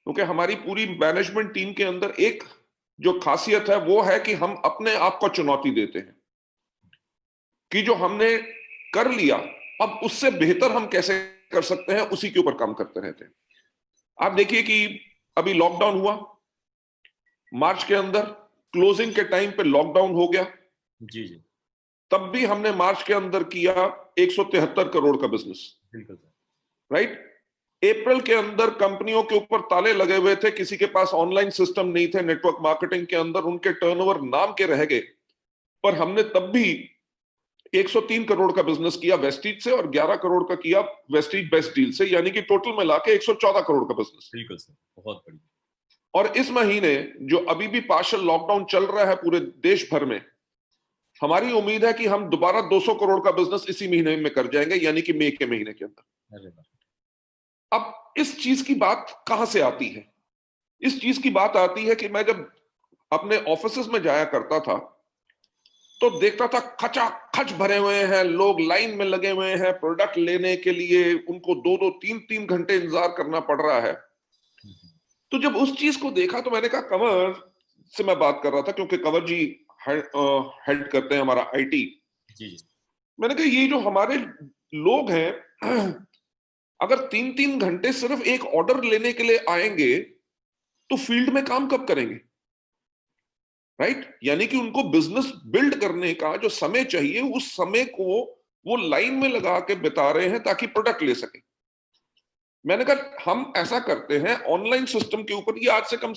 क्योंकि हमारी पूरी मैनेजमेंट टीम के अंदर एक जो खासियत है वो है कि हम अपने आप को चुनौती देते हैं कि जो हमने कर लिया अब उससे बेहतर हम कैसे कर सकते हैं, उसी के ऊपर काम करते रहते हैं। आप देखिए कि अभी लॉकडाउन हुआ, मार्च के अंदर क्लोजिंग के टाइम पे लॉकडाउन हो गया, जी जी तब भी हमने मार्च के अंदर किया 173 करोड़ का बिजनेस, बिल्कुल सर। राइट। अप्रैल के अंदर कंपनियों के ऊपर ताले लगे हुए थे, किसी के पास ऑनलाइन सिस्टम नहीं थे, नेटवर्क मार्केटिंग के अंदर उनके टर्नओवर नाम के रह गए, पर हमने तब भी 103 करोड़ का बिजनेस किया वेस्टीज से और 11 करोड़ का किया वेस्टीज बेस्ट डील से, यानी कि टोटल मिला के 114 करोड़ का बिजनेस। बिल्कुल सर, बहुत बढ़िया। और इस महीने जो अभी भी पार्शियल लॉकडाउन चल रहा है पूरे देश भर में, हमारी उम्मीद है कि हम दोबारा 200 करोड़ का बिजनेस इसी महीने में कर जाएंगे, यानी कि मई के महीने के अंदर। अरे वाह। अब इस चीज की बात कहां से आती है? इस चीज की बात आती है कि मैं जब अपने ऑफिस में जाया करता था तो देखता था खचा खच भरे हुए हैं लोग, लाइन में लगे हुए हैं प्रोडक्ट लेने के लिए, उनको 2-2 3-3 घंटे इंतजार करना पड़ रहा है। तो जब उस चीज को देखा तो मैंने कहा, कंवर से मैं बात कर रहा था क्योंकि कंवर जी हेड करते हैं हमारा आईटी। जी जी मैंने कहा ये जो हमारे लोग हैं अगर 3-3 घंटे सिर्फ एक ऑर्डर लेने के लिए आएंगे तो फील्ड में काम कब करेंगे, राइट। यानी कि उनको बिजनेस बिल्ड करने का जो समय चाहिए उस समय को वो लाइन में लगा के बिता रहे हैं ताकि प्रोडक्ट ले सके। मैंने कहा हम ऐसा करते हैं ऑनलाइन सिस्टम के ऊपर, ये आज से कम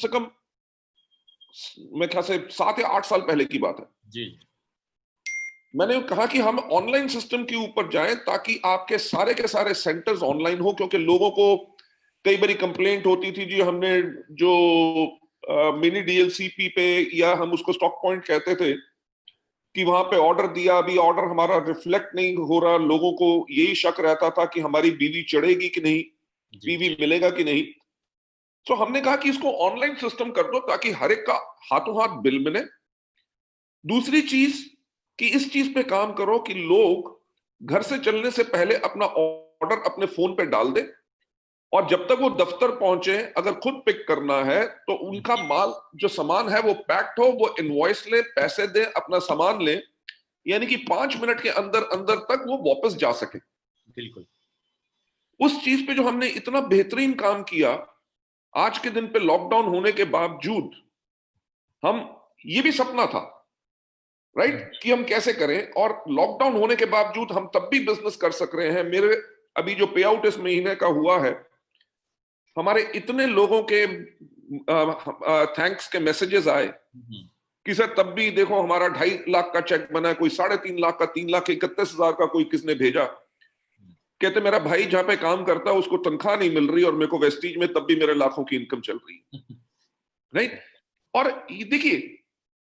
मेरे ख्याल से 7 या 8 साल पहले की बात है। जी मैंने कहा कि हम ऑनलाइन सिस्टम के ऊपर जाएं ताकि आपके सारे के सारे सेंटर्स ऑनलाइन हो, क्योंकि लोगों को कई बारी कंप्लेंट होती थी जी, हमने जो मिनी डीएलसीपी पे या हम उसको स्टॉक पॉइंट कहते थे कि वहां पे ऑर्डर दिया, अभी ऑर्डर हमारा रिफ्लेक्ट नहीं हो रहा, लोगों को यही शक रहता था कि हमारी बीवी चढ़ेगी कि नहीं, जी बीवी मिलेगा कि नहीं। तो हमने कहा कि इसको ऑनलाइन सिस्टम कर दो ताकि हर एक का हाथों हाथ बिल मिले। दूसरी चीज कि इस चीज पे काम करो कि लोग घर से चलने से पहले अपना ऑर्डर अपने फोन पे डाल दे और जब तक वो दफ्तर पहुंचे अगर खुद पिक करना है तो उनका माल जो सामान है वो पैक्ड हो, वो इनवॉइस ले, पैसे दे, अपना सामान ले, यानी कि 5 मिनट के अंदर अंदर तक वो वापस जा सके। बिल्कुल। उस चीज पे जो हमने इतना बेहतरीन काम किया, आज के दिन पे लॉकडाउन होने के बावजूद हम, ये भी सपना था राइट कि हम कैसे करें, और लॉकडाउन होने के बावजूद हम तब भी बिजनेस कर सक रहे हैं। मेरे अभी जो पे आउट इस महीने का हुआ है, हमारे इतने लोगों के थैंक्स के मैसेजेस आए कि सर तब भी देखो हमारा 2.5 लाख का चेक बना है, कोई 3.5 लाख का, 3,31,000 का कोई किसने भेजा। कहते मेरा भाई जहां पे काम करता है उसको तनख्वाह नहीं मिल रही और मेरे को वेस्टीज में तब भी मेरे लाखों की इनकम चल रही है, राइट। और देखिए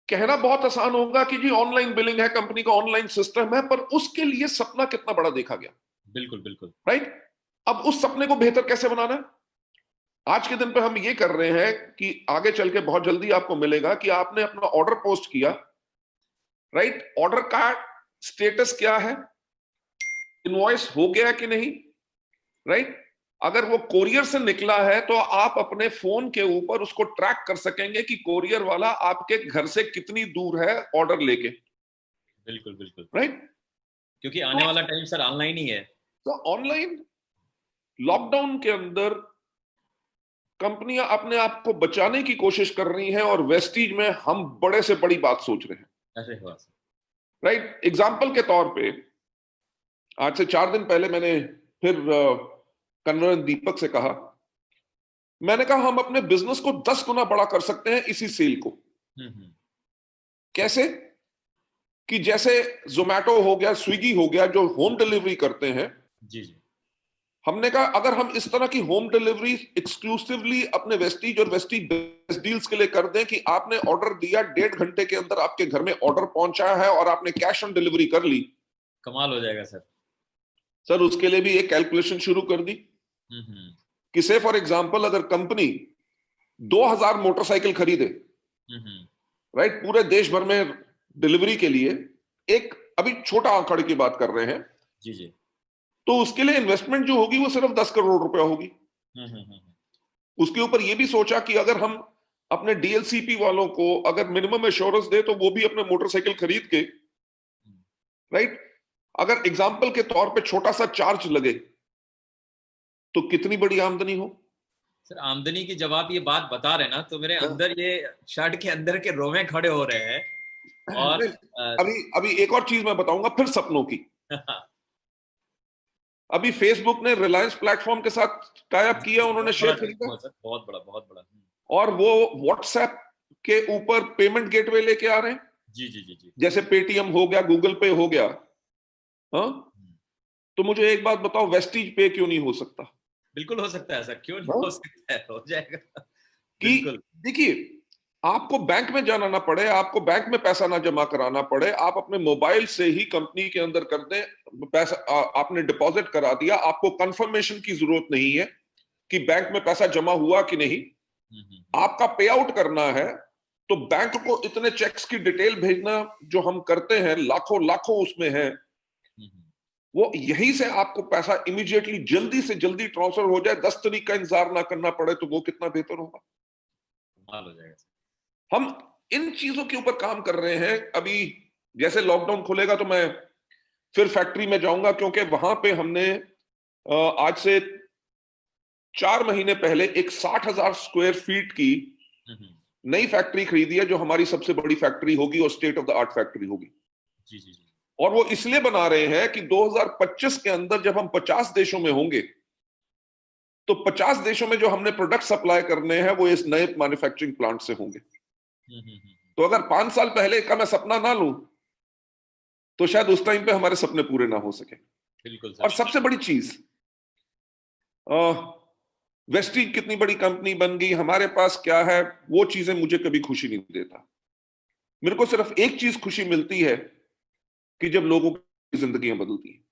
कहना बहुत आसान होगा कि जी ऑनलाइन बिलिंग है, कंपनी का ऑनलाइन सिस्टम है, पर उसके लिए सपना कितना बड़ा देखा गया, बिल्कुल बिल्कुल। राइट। अब उस सपने को बेहतर कैसे बनाना है, आज के दिन पे हम ये कर रहे हैं कि आगे चल के बहुत जल्दी आपको मिलेगा कि आपने अपना ऑर्डर पोस्ट किया, राइट, ऑर्डर का स्टेटस क्या है, इनवॉइस हो गया कि नहीं, राइट। अगर वो कोरियर से निकला है तो आप अपने फोन के ऊपर उसको ट्रैक कर सकेंगे कि कोरियर वाला आपके घर से कितनी दूर है ऑर्डर लेके, बिल्कुल बिल्कुल। राइट। क्योंकि आने वाला टाइम सर ऑनलाइन ही है। तो ऑनलाइन लॉकडाउन के अंदर कंपनियां अपने आप को बचाने की कोशिश कर रही हैं और वेस्टीज में हम बड़े से बड़ी बात सोच रहे हैं, अरे वाह सर। राइट। एग्जाम्पल के तौर पे आज से 4 दिन पहले मैंने फिर कन्वर दीपक से कहा, मैंने कहा हम अपने बिजनेस को 10 गुना बड़ा कर सकते हैं इसी सेल को। हम्म। कैसे? कि जैसे जोमैटो हो गया, स्विगी हो गया, जो होम डिलीवरी करते हैं, जी जी हमने कहा अगर हम इस तरह की होम डिलीवरी एक्सक्लूसिवली अपने वेस्टीज और वेस्टीज बेस्ट डील्स के लिए कर दें कि आपने ऑर्डर दिया, 1.5 घंटे के अंदर आपके घर में ऑर्डर पहुंचा है और आपने कैश ऑन डिलीवरी कर ली, कमाल हो जाएगा सर। सर उसके लिए भी एक कैलकुलेशन शुरू कर दी हम्म। कि से फॉर एग्जांपल अगर कंपनी 2,000 मोटरसाइकिल खरीदे, हम्म। राइट, पूरे देश भर में डिलीवरी के लिए, एक अभी छोटा आंकड़े की बात कर रहे हैं, जी जी। तो उसके लिए इन्वेस्टमेंट जो होगी वो सिर्फ 10 करोड़ रुपया होगी। हम्म। उसके ऊपर ये भी सोचा कि अगर हम अपने डीएलसीपी वालों को अगर मिनिमम एश्योरेंस दे तो वो भी अपने मोटरसाइकिल खरीद के, राइट, अगर एग्जाम्पल के तौर पे छोटा सा चार्ज लगे तो कितनी बड़ी आमदनी हो। सर आमदनी की जब आप ये बात बता रहे हैं ना, तो मेरे हाँ। अंदर ये शर्ट के अंदर के रोवे खड़े हो रहे हैं। और अभी अभी एक और चीज मैं बताऊंगा फिर सपनों की। अभी फेसबुक ने रिलायंस प्लेटफॉर्म के साथ टाई अप किया, उन्होंने बहुत बड़ा शेयर खरीदा, हुआ सर, बहुत बड़ा, बहुत बड़ा। और वो व्हाट्सएप के ऊपर पेमेंट गेटवे लेके आ रहे हैं, जी जी जी जी। जैसे पेटीएम हो गया, गूगल पे हो गया। हाँ, तो मुझे एक बात बताओ, वेस्टीज पे क्यों नहीं हो सकता? बिल्कुल हो सकता है सर, क्यों नहीं हाँ? हो सकता है, हो जाएगा। कि बिल्कुल। देखिए, आपको बैंक में जाना ना पड़े, आपको बैंक में पैसा ना जमा कराना पड़े, आप अपने मोबाइल से ही कंपनी के अंदर कर दें पैसा, आपने डिपॉजिट करा दिया, आपको कंफर्मेशन की जरूरत नहीं है कि बैंक में पैसा जमा हुआ कि नहीं। आपका पे आउट करना है तो बैंक को इतने चेक्स की डिटेल भेजना जो हम करते हैं, लाखों लाखों उसमें है, वो यहीं से आपको पैसा इमीडिएटली जल्दी से जल्दी ट्रांसफर हो जाए, 10 तारीख का इंतजार ना करना पड़े, तो वो कितना बेहतर होगा। कमाल हो जाएगा सर। हम इन चीजों के ऊपर काम कर रहे हैं। अभी जैसे लॉकडाउन खुलेगा तो मैं फिर फैक्ट्री में जाऊंगा, क्योंकि वहां पे हमने आज से 4 महीने पहले एक 60,000 स्क्वायर फीट की नई फैक्ट्री खरीदी है, जो हमारी सबसे बड़ी फैक्ट्री होगी और state of the art factory होगी। जी जी जी। और वो इसलिए बना रहे हैं कि 2025 के अंदर जब हम 50 देशों में होंगे, तो 50 देशों में जो हमने प्रोडक्ट सप्लाई करने हैं वो इस नए मैन्युफैक्चरिंग प्लांट से होंगे। तो अगर 5 साल पहले का मैं सपना ना लूं तो शायद उस टाइम पे हमारे सपने पूरे ना हो सके। बिल्कुल और सर। सबसे बड़ी चीज, वेस्टीज कितनी बड़ी कंपनी बन गई, हमारे पास क्या है, वो चीजें मुझे कभी खुशी नहीं देता। मेरे को सिर्फ एक चीज खुशी मिलती है कि जब लोगों की जिंदगियां बदलती हैं।